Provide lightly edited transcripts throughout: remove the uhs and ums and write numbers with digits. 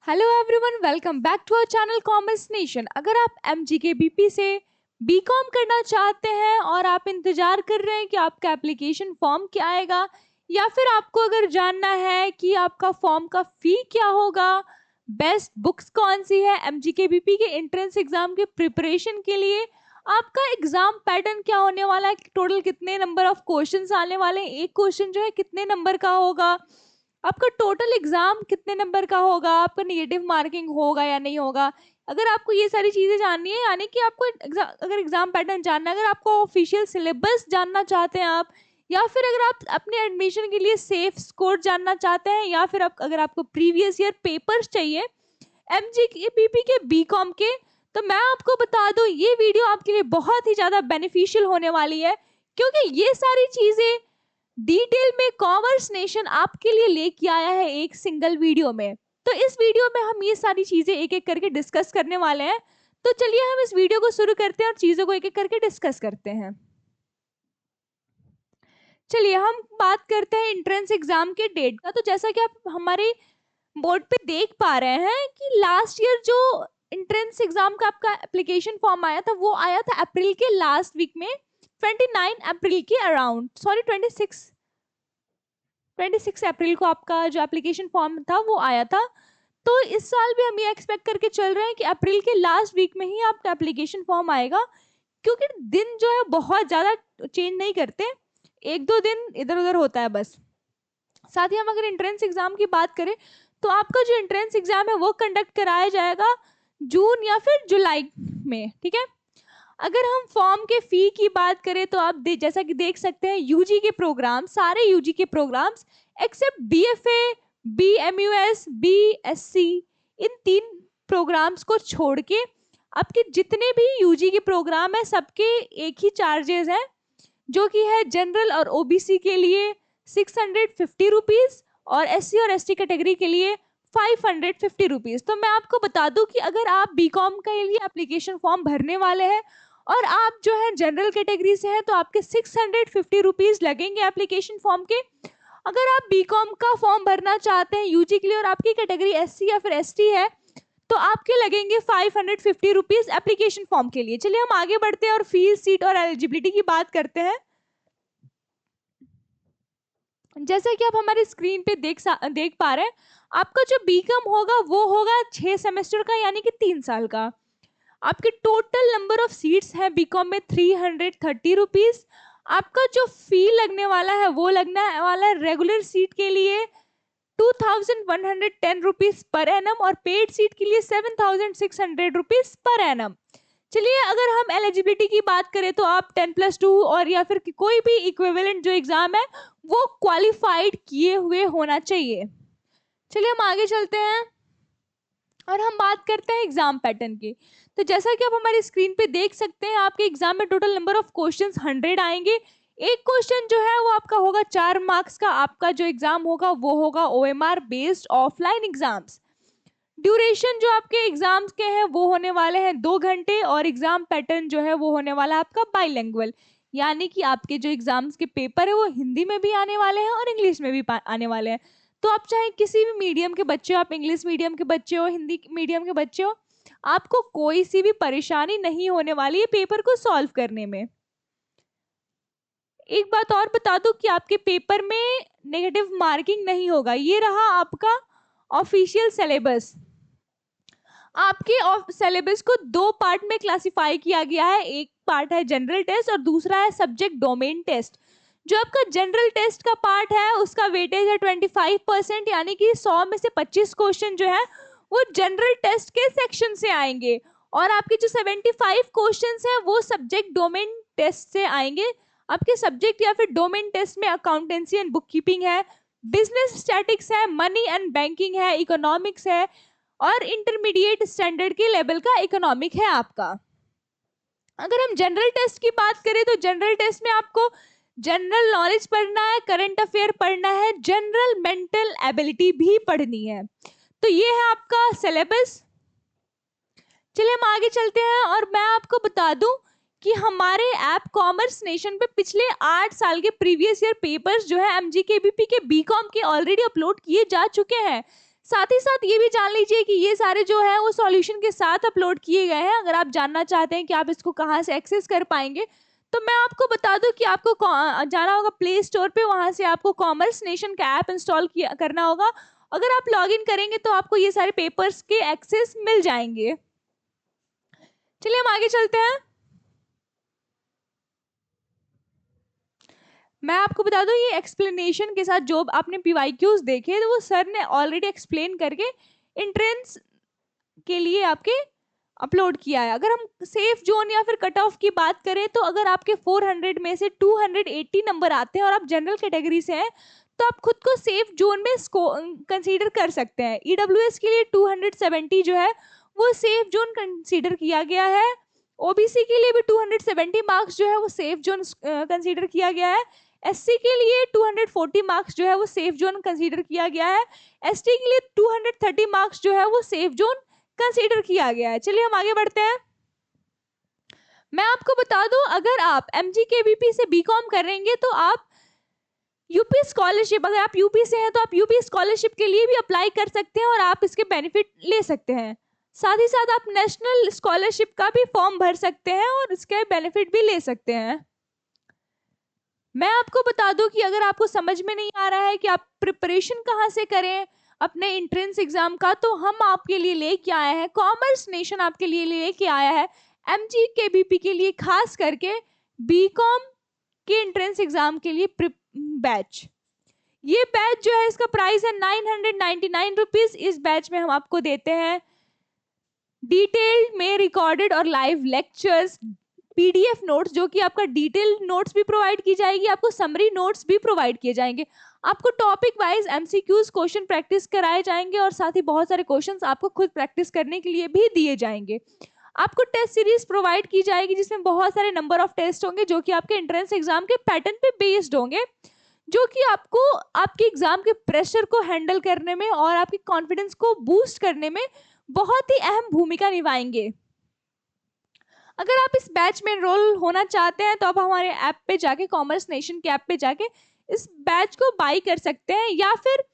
Hello everyone, welcome back to our channel Commerce Nation. अगर आप एमजीकेबीपी से बीकॉम करना चाहते हैं और आप इंतजार कर रहे हैं कि आपका एप्लीकेशन फॉर्म क्या आएगा, या फिर आपको अगर जानना है कि आपका फॉर्म का फी क्या होगा, बेस्ट बुक्स कौन सी है एमजीकेबीपी के एंट्रेंस एग्जाम के प्रिपरेशन के लिए, आपका एग्जाम पैटर्न क्या होने वाला है, टोटल कितने नंबर ऑफ क्वेश्चंस आने वाले हैं, एक क्वेश्चन जो है कितने नंबर का होगा, आपका टोटल एग्जाम कितने नंबर का होगा, आपका नेगेटिव मार्किंग होगा या नहीं होगा। अगर आपको ये सारी चीजें जाननी है, यानी कि आपको अगर एग्जाम पैटर्न जानना है, अगर आपको ऑफिशियल सिलेबस जानना चाहते हैं आप, या फिर अगर आप अपने एडमिशन के लिए सेफ स्कोर जानना चाहते हैं, या फिर अगर आपको प्रीवियस ईयर पेपर्स चाहिए एमजीकेबीपी के बीकॉम के, तो मैं आपको बता दूं ये वीडियो आपके लिए बहुत ही ज्यादा बेनिफिशियल होने वाली है, क्योंकि ये सारी चीजें डिटेल में कॉमर्स नेशन आपके लिए लेके आया है एक सिंगल वीडियो में। तो इस वीडियो में हम ये सारी चीजें एक एक करके डिस्कस करने वाले हैं। तो चलिए हम इस वीडियो को शुरू करते हैं और चीजों को एक एक करके डिस्कस करते हैं। चलिए हम बात करते हैं एंट्रेंस एग्जाम के डेट का। तो जैसा कि आप हमारे बोर्ड पे देख पा रहे हैं कि लास्ट ईयर जो एंट्रेंस एग्जाम का आपका एप्लीकेशन फॉर्म आया था, वो आया था अप्रैल के लास्ट वीक में, 29 अप्रैल के अराउंड, सॉरी 26 अप्रैल को आपका जो एप्लीकेशन फॉर्म था वो आया था। तो इस साल भी हम ये एक्सपेक्ट करके चल रहे हैं कि अप्रैल के लास्ट वीक में ही आपका एप्लीकेशन फॉर्म आएगा, क्योंकि दिन जो है बहुत ज़्यादा चेंज नहीं करते, एक दो दिन इधर उधर होता है बस। साथ ही हम अगर एंट्रेंस एग्जाम की बात करें तो आपका जो एंट्रेंस एग्जाम है वो कंडक्ट कराया जाएगा जून या फिर जुलाई में, ठीक है। अगर हम फॉर्म के फी की बात करें तो आप जैसा कि देख सकते हैं यूजी के प्रोग्राम, सारे यूजी के प्रोग्राम्स एक्सेप्ट बीएफए, बीएमयूएस, बीएससी, इन 3 प्रोग्राम्स को छोड़ के आपके जितने भी यूजी के प्रोग्राम है सबके एक ही चार्जेस है, जो कि है जनरल और ओबीसी के लिए 650 रुपीज और एससी और एसटी कैटेगरी के लिए 550 रुपीज। तो मैं आपको बता दूं कि अगर आप बीकॉम के लिए एप्लीकेशन फॉर्म भरने वाले हैं और आप जो है जनरल कैटेगरी से हैं, तो आपके 650 रुपीज लगेंगे एप्लीकेशन फॉर्म के। अगर आप बीकॉम का फॉर्म भरना चाहते हैं यूजी के लिए और आपकी कैटेगरी एससी या फिर एसटी है, तो आपके लगेंगे 550 रुपीज एप्लीकेशन फॉर्म के लिए। चलिए हम आगे बढ़ते हैं और फीस, सीट और एलिजिबिलिटी की बात करते हैं। जैसा कि आप हमारे स्क्रीन पे देख पा रहे हैं, आपका जो बीकॉम होगा वो होगा 6 सेमेस्टर का, यानी कि 3 साल का। आपके टोटल नंबर ऑफ सीट्स है बीकॉम में 330 रुपीज। आपका जो फी लगने वाला है वो लगने वाला है रेगुलर सीट के लिए 2110 रुपीज पर एनम और पेड सीट के लिए 7600 रुपीज पर एनम। चलिए अगर हम एलिजिबिलिटी की बात करें तो आप 10+2 और या फिर कोई भी इक्विवेलेंट जो एग्जाम है वो क्वालिफाइड किए हुए होना चाहिए। चलिए हम आगे चलते हैं और हम बात करते हैं एग्जाम पैटर्न की। तो जैसा कि आप हमारी स्क्रीन पे देख सकते हैं, आपके एग्जाम में टोटल नंबर ऑफ क्वेश्चंस 100 आएंगे। एक क्वेश्चन जो है वो आपका होगा 4 मार्क्स का। आपका जो एग्जाम होगा वो होगा OMR based offline exams. Duration जो आपके एग्जाम्स के हैं वो होने वाले हैं 2 घंटे, और एग्जाम पैटर्न जो है वो होने वाला है आपका बाइलिंगुअल, यानी कि आपके जो एग्जाम्स के पेपर है वो हिंदी में भी आने वाले हैं और इंग्लिश में भी आने वाले हैं। तो आप चाहे किसी भी मीडियम के बच्चे हो, आप इंग्लिश मीडियम के बच्चे हो, हिंदी मीडियम के बच्चे हो, आपको कोई सी भी परेशानी नहीं होने वाली है पेपर को सॉल्व करने में। एक बात और बता दूं कि आपके पेपर में नेगेटिव मार्किंग नहीं होगा। ये रहा आपका ऑफिशियल सिलेबस। आपके सिलेबस को 2 पार्ट में क्लासिफाई किया गया है। एक पार्ट है जनरल टेस्ट और दूसरा है सब्जेक्ट डोमेन टेस्ट। जो आपका जनरल टेस्ट का पार्ट है उसका वेटेज है 25%, यानी कि 100 में से 25 क्वेश्चन जो है वो जनरल टेस्ट के सेक्शन से आएंगे, और आपके जो 75 क्वेश्चन है वो सब्जेक्ट डोमेन टेस्ट से आएंगे। आपके सब्जेक्ट या फिर डोमेन टेस्ट में अकाउंटेंसी एंड बुक कीपिंग है, बिजनेस स्टैटिक्स है, मनी एंड बैंकिंग है, इकोनॉमिक्स है, और इंटरमीडिएट स्टैंडर्ड के लेवल का इकोनॉमिक है आपका। अगर हम जनरल टेस्ट की बात करें तो जनरल टेस्ट में आपको जनरल नॉलेज पढ़ना है, करंट अफेयर पढ़ना है, जनरल मेंटल एबिलिटी भी पढ़नी है। तो ये है आपका सिलेबस। चलिए हम आगे चलते हैं और मैं आपको बता दूं कि हमारे ऐप कॉमर्स नेशन पे पिछले 8 साल के प्रीवियस ईयर पेपर्स जो है एमजीकेबीपी के बीकॉम के ऑलरेडी अपलोड किए जा चुके हैं। साथ ही साथ ये भी जान लीजिए कि ये सारे जो है वो सॉल्यूशन के साथ अपलोड किए गए हैं। अगर आप जानना चाहते हैं कि आप इसको कहाँ से एक्सेस कर पाएंगे, तो मैं आपको बता दूं कि आपको जाना होगा प्ले स्टोर पे, वहां से आपको कॉमर्स नेशन का ऐप इंस्टॉल करना होगा। अगर आप लॉग इन करेंगे तो आपको ये सारे पेपर्स के एक्सेस मिल जाएंगे। चलिए हम आगे चलते हैं। मैं आपको बता दूं, ये एक्सप्लेनेशन के साथ जो आपने पीवाईक्यूज देखे तो वो सर ने ऑलरेडी एक्सप्लेन करके एंट्रेंस के लिए आपके अपलोड किया है। अगर हम सेफ जोन या फिर कट ऑफ की बात करें, तो अगर आपके 400 में से 280 नंबर आते हैं और आप जनरल कैटेगरी से हैं, तो आप खुद को सेफ जोन में कंसीडर कर सकते हैं। ईडब्ल्यूएस के लिए 270 जो है वो सेफ जोन कंसीडर किया गया है। ओबीसी के लिए भी 270 मार्क्स जो है वो सेफ जोन कंसीडर किया गया है। एससी के लिए 240 मार्क्स जो है वो सेफ जोन कंसीडर किया गया है। एसटी के लिए 230 मार्क्स जो है वो सेफ जोन कंसीडर किया गया है। चलिए हम आगे बढ़ते हैं। मैं आपको बता दूं, अगर आप एमजीकेबीपी से बीकॉम करेंगे तो आप यूपी स्कॉलरशिप, अगर आप यूपी से हैं तो आप यूपी स्कॉलरशिप के लिए भी अप्लाई कर सकते हैं और आप इसके बेनिफिट ले सकते हैं। साथ ही साथ आप नेशनल स्कॉलरशिप का भी फॉर्म भर सकते हैं और इसके बेनिफिट भी ले सकते हैं। मैं आपको बता दूं कि अगर आपको समझ में नहीं आ रहा है कि आप प्रिपरेशन कहाँ से करें अपने एंट्रेंस एग्जाम का, तो हम आपके लिए लेके आए हैं, कॉमर्स नेशन आपके लिए लेके आया है एमजीकेबीपी के लिए खास करके बीकॉम के एंट्रेंस एग्जाम के लिए बैच। ये बैच जो है इसका प्राइस है 999 रुपीज। इस बैच में हम आपको देते हैं डिटेल्ड में रिकॉर्डेड और लाइव लेक्चर्स, पीडीएफ नोट्स, जो कि आपका डिटेल नोट्स भी प्रोवाइड की जाएगी, आपको समरी नोट्स भी प्रोवाइड किए जाएंगे, आपको topic wise MCQs question practice कराए जाएंगे और साथ ही बहुत सारे क्वेश्चंस आपको खुद प्रैक्टिस करने के लिए भी दिए जाएंगे। आपको टेस्ट सीरीज प्रोवाइड की जाएगी जिसमें बहुत सारे नंबर ऑफ टेस्ट होंगे जो कि आपके एंट्रेंस एग्जाम के पैटर्न पे बेस्ड होंगे, जो कि आपको आपके एग्जाम के प्रेशर को हैंडल करने में और आपके कॉन्फिडेंस को बूस्ट करने में बहुत ही अहम भूमिका निभाएंगे। अगर आप इस बैच में एनरोल होना चाहते हैं तो आप हमारे ऐप पे जाके, कॉमर्स नेशन के ऐप पे जाके इस बैच को बाई कर सकते हैं, या फिर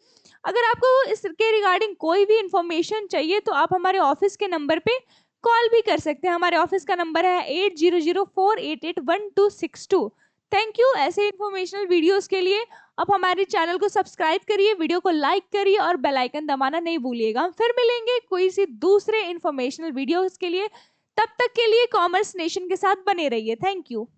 अगर आपको इसके रिगार्डिंग कोई भी इंफॉर्मेशन चाहिए तो आप हमारे ऑफिस के नंबर पे कॉल भी कर सकते हैं। हमारे ऑफिस का नंबर है 8004881262। Thank you. ऐसे इंफॉर्मेशनल वीडियोस के लिए आप हमारे चैनल को सब्सक्राइब करिए, वीडियो को लाइक करिए और बेल आइकन दबाना नहीं भूलिएगा। हम फिर मिलेंगे कोई सी दूसरे इंफॉर्मेशनल वीडियोस के लिए। तब तक के लिए कॉमर्स नेशन के साथ बने रहिए। Thank you.